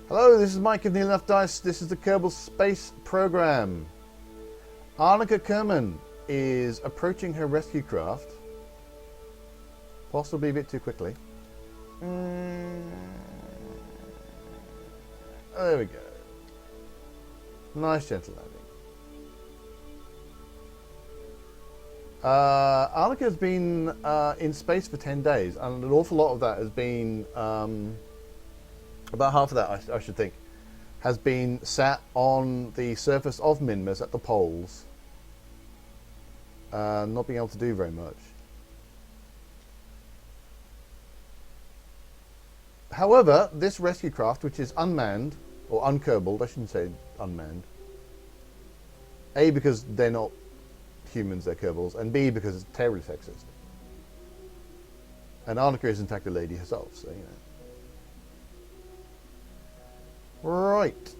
Hello, this is Mike of Neil Enough Dice. This is the Kerbal Space Program. Arnica Kerman is approaching her rescue craft. Possibly a bit too quickly. Oh, there we go. Nice gentle landing. Arnica has been in space for 10 days, and an awful lot of that has been... about half of that, I should think, has been sat on the surface of Minmus at the poles, not being able to do very much. However, this rescue craft, which is unmanned, or unkerbaled, I shouldn't say unmanned, A, because they're not humans, they're Kerbals, and B, because it's terribly sexist. And Arnica is in fact a lady herself, so you know. Right.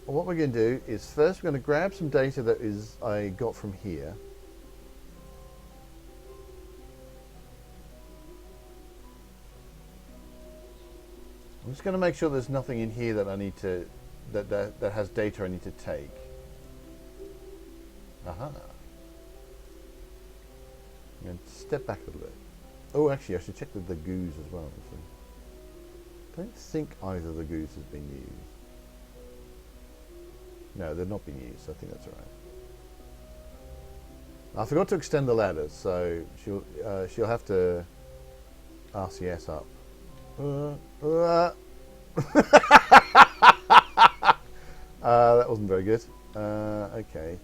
Well, what we're going to do is first we're going to grab some data that I got from here. I'm just going to make sure there's nothing in here that I need to that has data I need to take. Aha. I'm going to step back a little bit. Oh, actually, I should check the goos as well. I don't think either of the goos has been used. No, they've not been used, so I think that's all right. I forgot to extend the ladder, so she'll have to RCS up. That wasn't very good. Okay.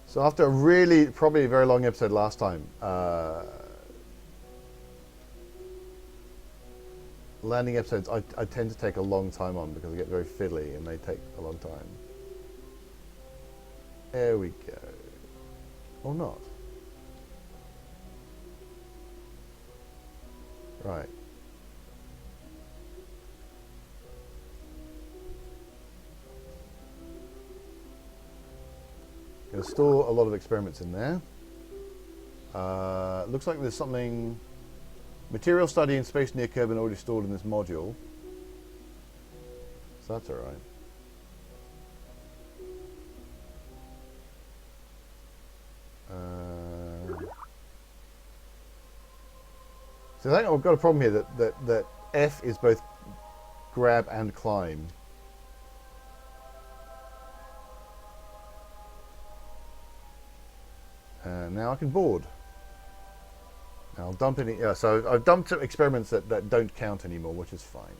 So after a probably a very long episode last time, landing episodes I tend to take a long time on because I get very fiddly and they take a long time. There we go. Or not. Right. Going to store a lot of experiments in there. Looks like there's something... Material study in space near Kerbal already stored in this module. So that's alright. So I think I've got a problem here that F is both grab and climb. Now I can board. I'll dump any. So I've dumped some experiments that don't count anymore, which is fine.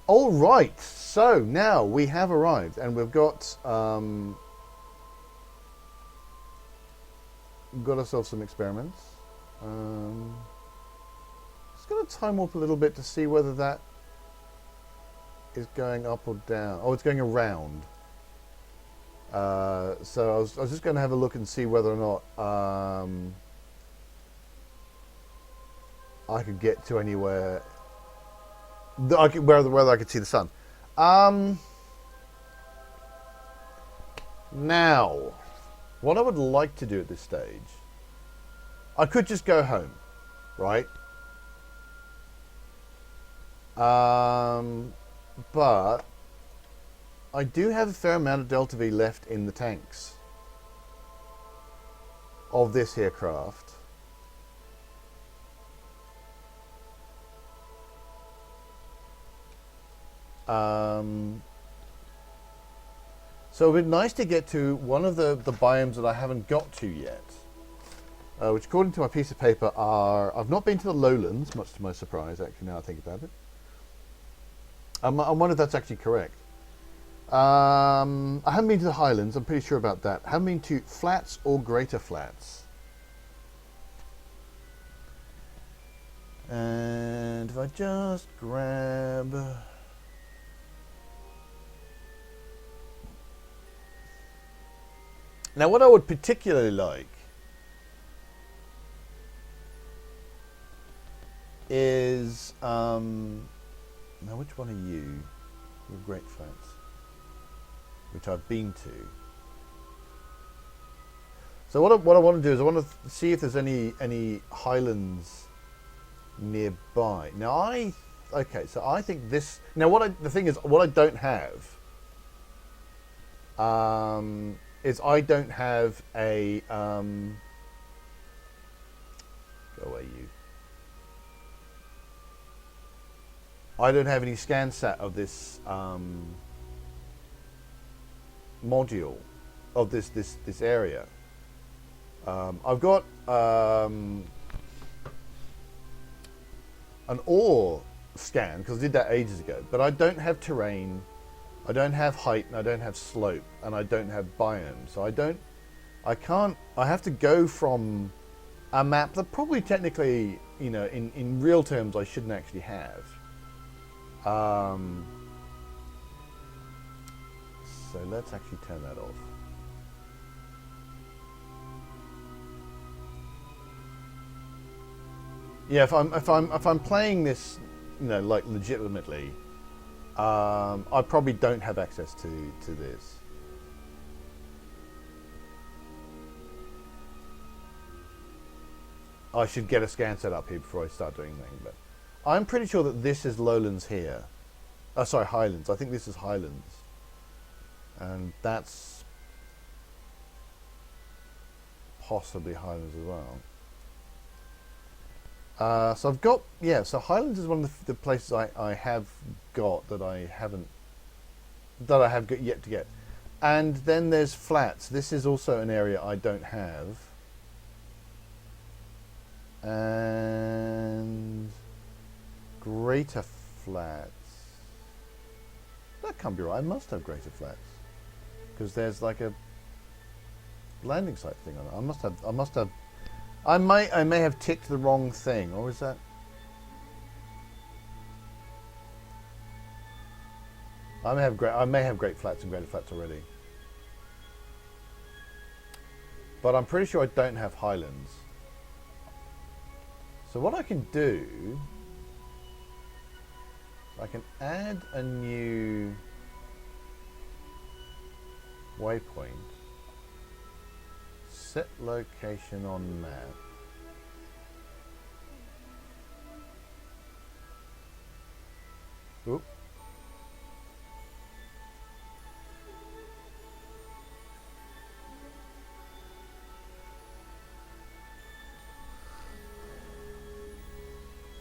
All right. So now we have arrived, and we've got ourselves some experiments. Just going to time warp a little bit to see whether that is going up or down. Oh, it's going around. So I was just going to have a look and see whether or not I could get to anywhere whether I could see the sun. Now, what I would like to do at this stage, I could just go home, right? But I do have a fair amount of Delta V left in the tanks of this here craft. So it'd be nice to get to one of the biomes that I haven't got to yet, which according to my piece of paper are... I've not been to the lowlands, much to my surprise, actually, now I think about it. I wonder if that's actually correct. I haven't been to the highlands, I'm pretty sure about that. I haven't been to flats or greater flats. And if I just grab... Now what I would particularly like is Now, which one are you? You're Great Flats, which I've been to. So what I want to do is I want to see if there's any highlands nearby. Now okay, so I think this. Now the thing is, what I don't have is I don't have a go away you. I don't have any ScanSat of this module of this area. I've got an ore scan because I did that ages ago, but I don't have terrain, I don't have height, and I don't have slope, and I don't have biomes. So I have to go from a map that probably technically, you know, in real terms I shouldn't actually have. So let's actually turn that off. Yeah, if I'm playing this, you know, like legitimately, I probably don't have access to this. I should get a scan set up here before I start doing anything, but I'm pretty sure that this is lowlands here. Oh, sorry, highlands. I think this is highlands, and that's possibly highlands as well. So I've got, yeah, so Highlands is one of the places I have got that I have yet to get. And then there's Flats. This is also an area I don't have. And Greater Flats. That can't be right. I must have Greater Flats. Because there's like a landing site thing on it. I may have ticked the wrong thing, or is that? I may have Great Flats and Greater Flats already, but I'm pretty sure I don't have Highlands. So what I can do, I can add a new waypoint. Set location on map. Oop.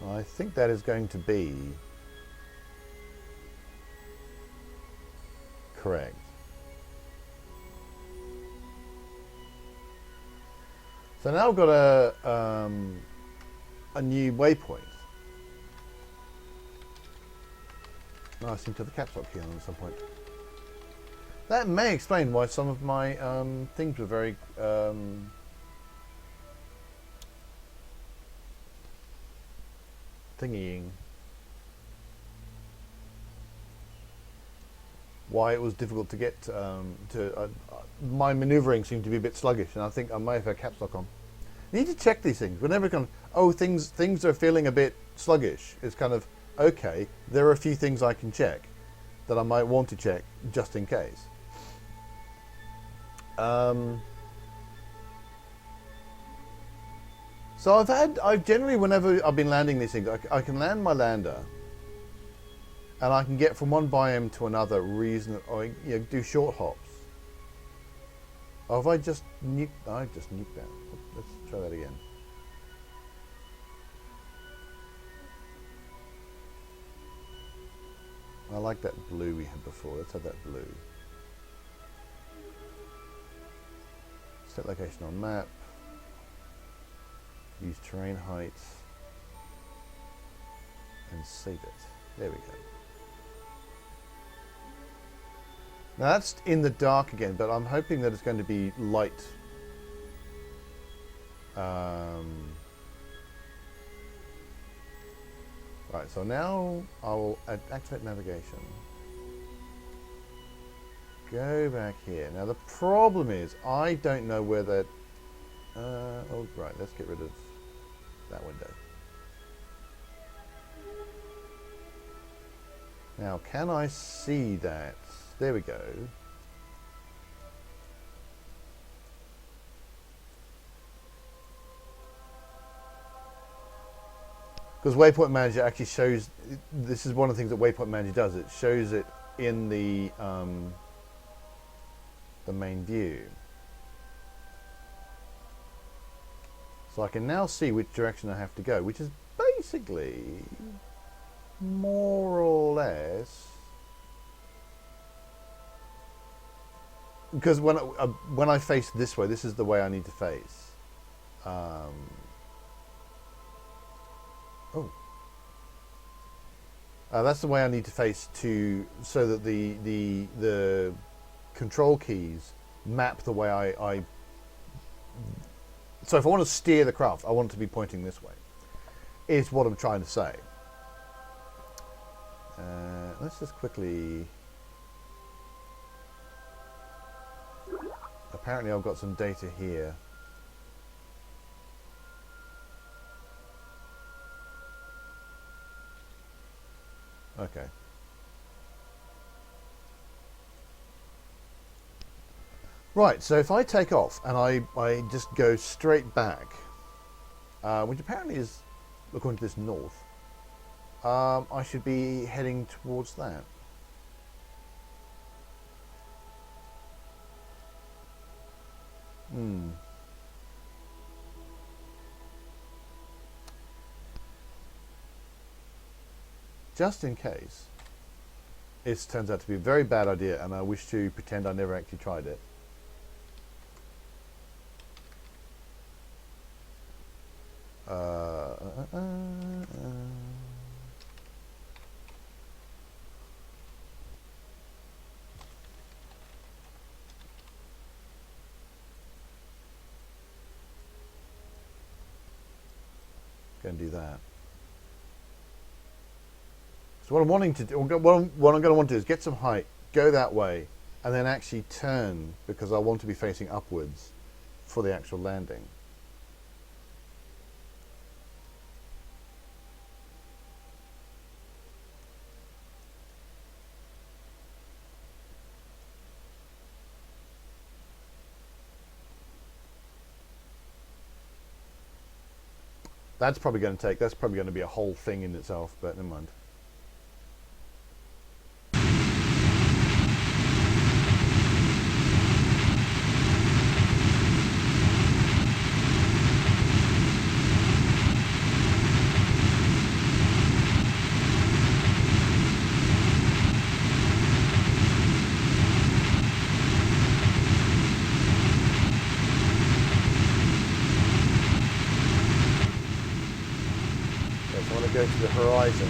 I think that is going to be correct. So now I've got a new waypoint. Oh, I seem to have a caps lock key on at some point. That may explain why some of my things were very thingying. Why it was difficult to get my manoeuvring seemed to be a bit sluggish, and I think I may have had caps lock on. You need to check these things whenever kind of, oh, things are feeling a bit sluggish. It's kind of, okay, there are a few things I can check that I might want to check just in case. So I've generally, whenever I've been landing these things, I can land my lander, and I can get from one biome to another or do short hops. Oh, have I just nuked? I just nuked that. Let's try that again. I like that blue we had before. Let's have that blue. Set location on map. Use terrain height. And save it. There we go. Now that's in the dark again, but I'm hoping that it's going to be light. Right, so now I will activate navigation. Go back here. Now the problem is I don't know where that... oh, right, let's get rid of that window. Now, can I see that? There we go. Because Waypoint Manager actually shows, this is one of the things that Waypoint Manager does, it shows it in the main view. So I can now see which direction I have to go, which is basically more or less, because when I face this way, this is the way I need to face. Oh, that's the way I need to face so that the control keys map the way I. So if I want to steer the craft, I want it to be pointing this way. Is what I'm trying to say. Let's just quickly. Apparently, I've got some data here. Okay. Right, so if I take off and I just go straight back, which apparently is, according to this, north, I should be heading towards that. Just in case it turns out to be a very bad idea and I wish to pretend I never actually tried it. Go and do that. So what I'm wanting to do, what I'm going to want to do is get some height, go that way, and then actually turn because I want to be facing upwards for the actual landing. That's probably going to be a whole thing in itself, but never mind. Go to the horizon.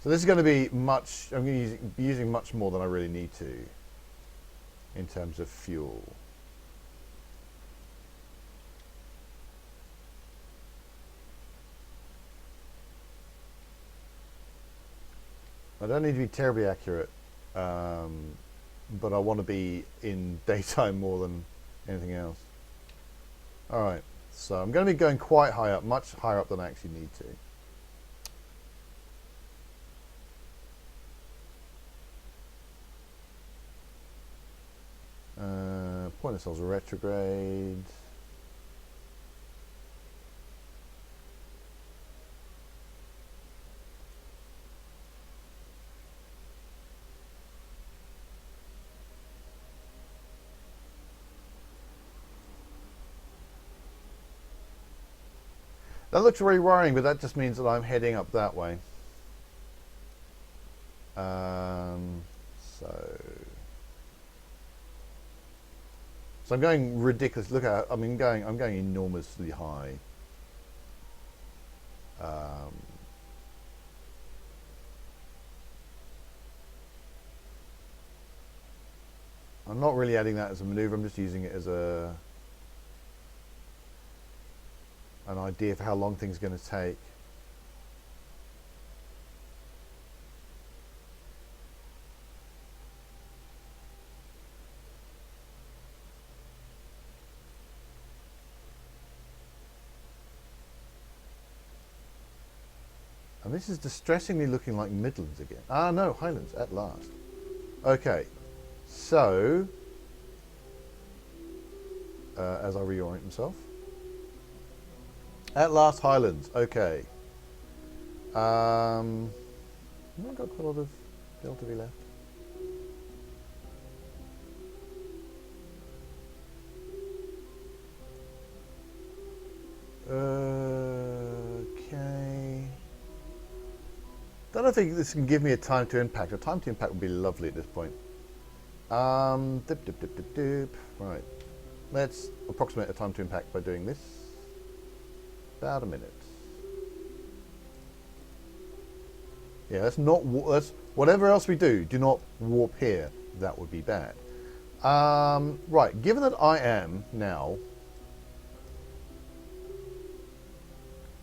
So this is going to be much, I'm going to be using much more than I really need to in terms of fuel. I don't need to be terribly accurate, but I want to be in daytime more than anything else. Alright, so I'm going to be going quite high up, much higher up than I actually need to. Point of cells retrograde. That looks really worrying, but that just means that I'm heading up that way. So I'm going ridiculous. Look at, I'm going enormously high. I'm not really adding that as a maneuver. I'm just using it as an idea for how long things are going to take. And this is distressingly looking like Midlands again. Ah, no, Highlands at last. Okay, so as I reorient myself, at last Highlands. Okay. I've got quite a lot of Delta V left. Okay. Don't think this can give me a time to impact. A time to impact would be lovely at this point. Dip, dip, dip, dip, dip. Right. Let's approximate a time to impact by doing this. About a minute. Yeah, let's not. Let's whatever else we do, do not warp here. That would be bad. Right. Given that I am now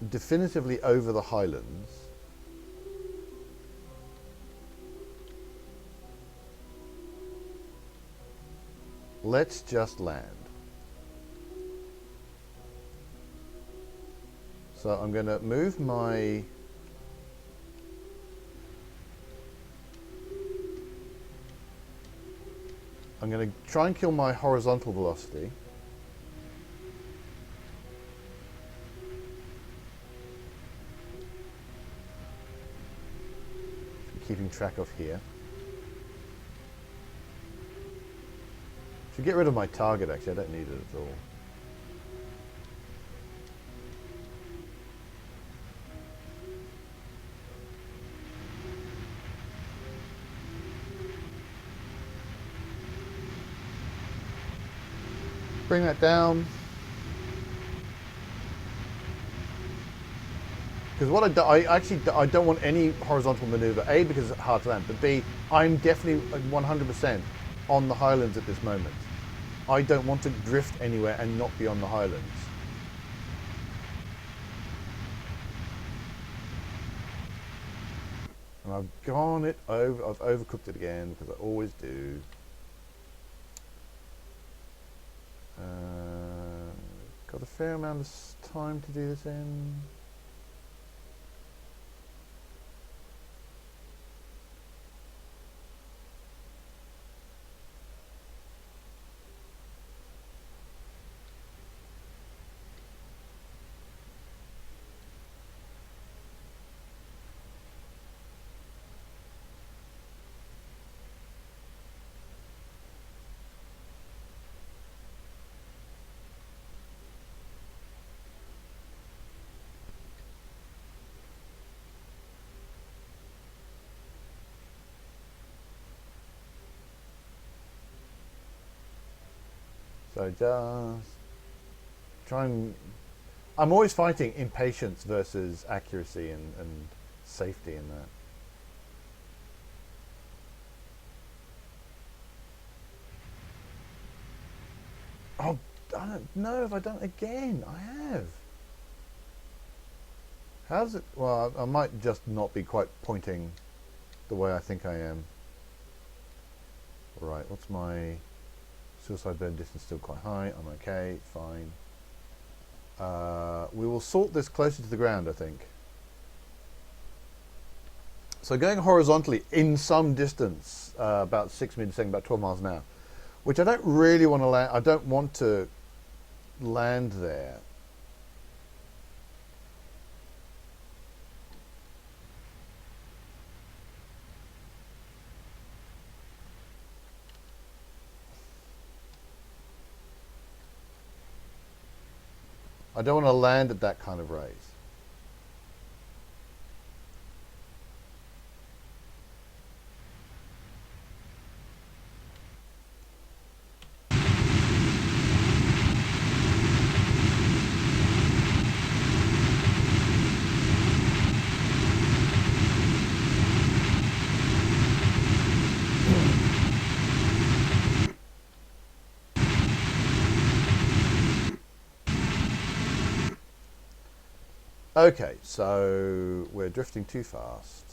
definitively over the Highlands, let's just land. So I'm going to move my I'm going to try and kill my horizontal velocity. Keeping track of here. Should get rid of my target actually, I don't need it at all. Bring that down. Because what I don't want any horizontal maneuver. A, because it's hard to land, but B, I'm definitely 100% on the Highlands at this moment. I don't want to drift anywhere and not be on the Highlands. And I've gone it over. I've overcooked it again because I always do. Got a fair amount of time to do this in. So just try and... I'm always fighting impatience versus accuracy and safety in that. Oh, I don't know if I've done it again. I have. How's it? Well, I might just not be quite pointing the way I think I am. Right, what's my... Suicide burn distance still quite high. I'm okay, fine. We will sort this closer to the ground, I think. So going horizontally in some distance, about 6 meters a second, about 12 miles an hour, which I don't really want to land. I don't want to land there. I don't want to land at that kind of rate. Okay, so we're drifting too fast.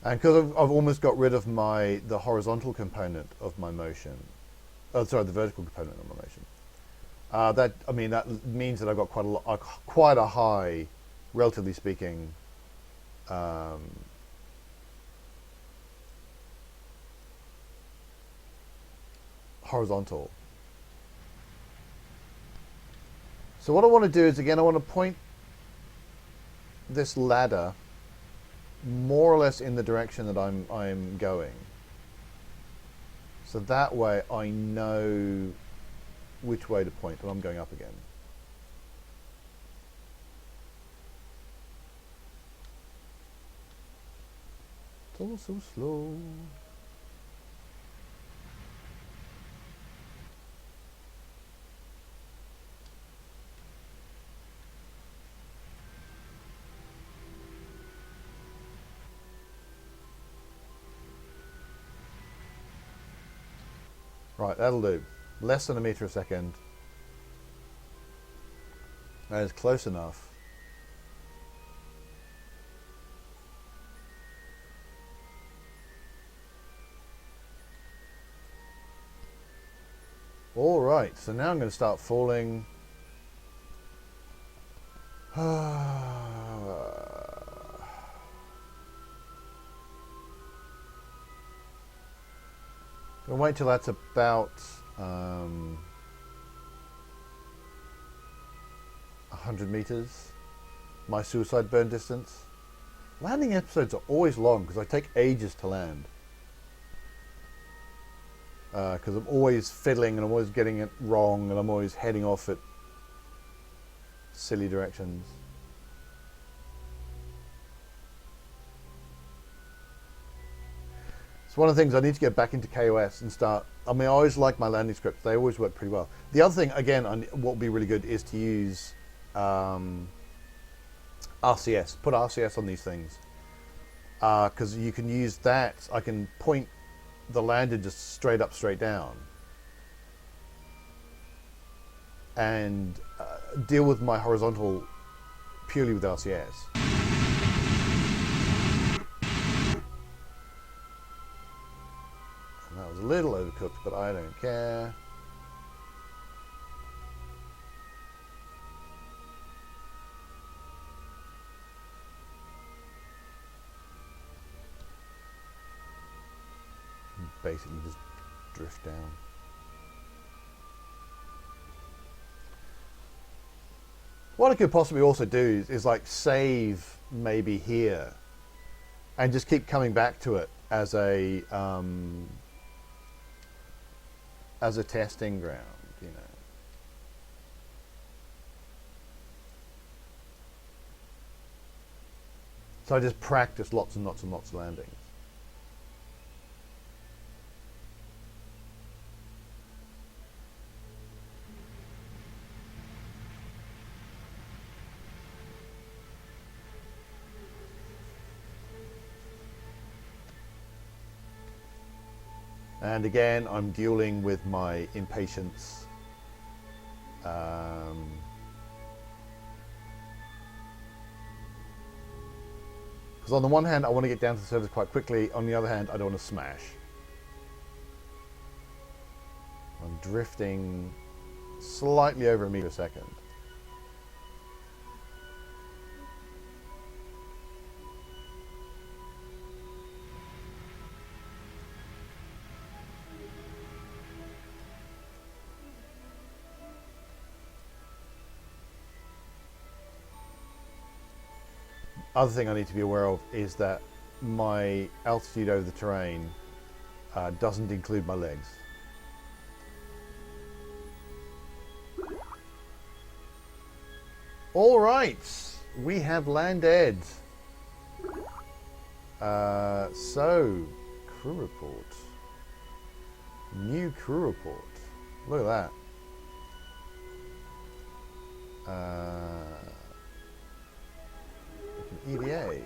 And because I've almost got rid of the horizontal component of my motion, oh, sorry, the vertical component of my motion. That means that I've got quite a high, relatively speaking, horizontal. So what I want to do is, again, I want to point this ladder more or less in the direction that I'm going. So that way I know which way to point, and I'm going up again. It's all so slow. Right, that'll do. Less than a meter a second. That is close enough. All right, so now I'm going to start falling. I'll wait till that's about 100 meters, my suicide burn distance. Landing episodes are always long because I take ages to land. Because I'm always fiddling and I'm always getting it wrong and I'm always heading off at silly directions. It's one of the things I need to get back into KOS and start. I mean, I always like my landing scripts. They always work pretty well. The other thing, again, what would be really good is to use RCS. Put RCS on these things. Because you can use that. I can point the lander just straight up, straight down. And deal with my horizontal purely with RCS. That was a little overcooked, but I don't care. Basically just drift down. What I could possibly also do is like save maybe here and just keep coming back to it as a testing ground, you know. So I just practice lots and lots and lots of landings. And again, I'm dueling with my impatience. Because on the one hand, I want to get down to the surface quite quickly. On the other hand, I don't want to smash. I'm drifting slightly over a meter a second. Other thing I need to be aware of is that my altitude over the terrain doesn't include my legs. All right, we have landed. So, crew report. New crew report. Look at that. EVA.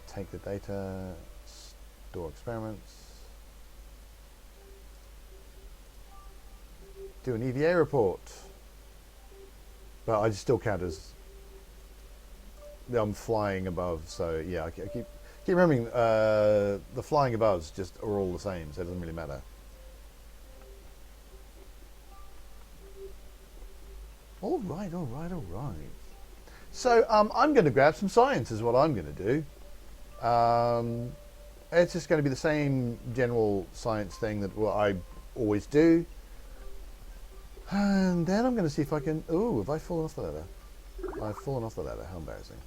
Take the data, store experiments, do an EVA report. But I just still count as I'm flying above, so yeah, I keep remembering the flying aboves just are all the same, so it doesn't really matter. All right, all right, all right. So I'm going to grab some science is what I'm going to do. It's just going to be the same general science thing that I always do. And then I'm going to see if I can... Ooh, have I fallen off the ladder? I've fallen off the ladder. How embarrassing.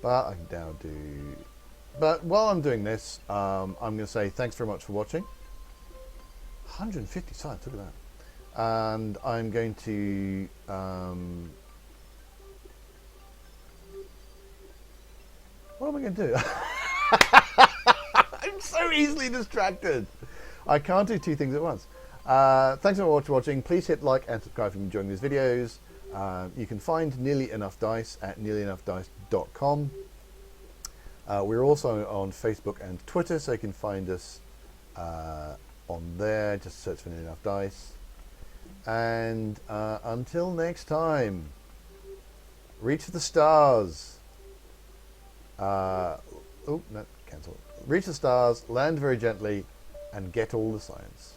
But I can now do... But while I'm doing this, I'm going to say thanks very much for watching. 150 science, look at that. And I'm going to... what am I going to do? I'm so easily distracted. I can't do two things at once. Thanks so much for watching. Please hit like and subscribe if you're enjoying these videos. You can find Nearly Enough Dice at nearlyenoughdice.com. We're also on Facebook and Twitter, so you can find us on there. Just search for Nearly Enough Dice. And until next time, reach the stars. Oh, no, cancel. Reach the stars, land very gently, and get all the science.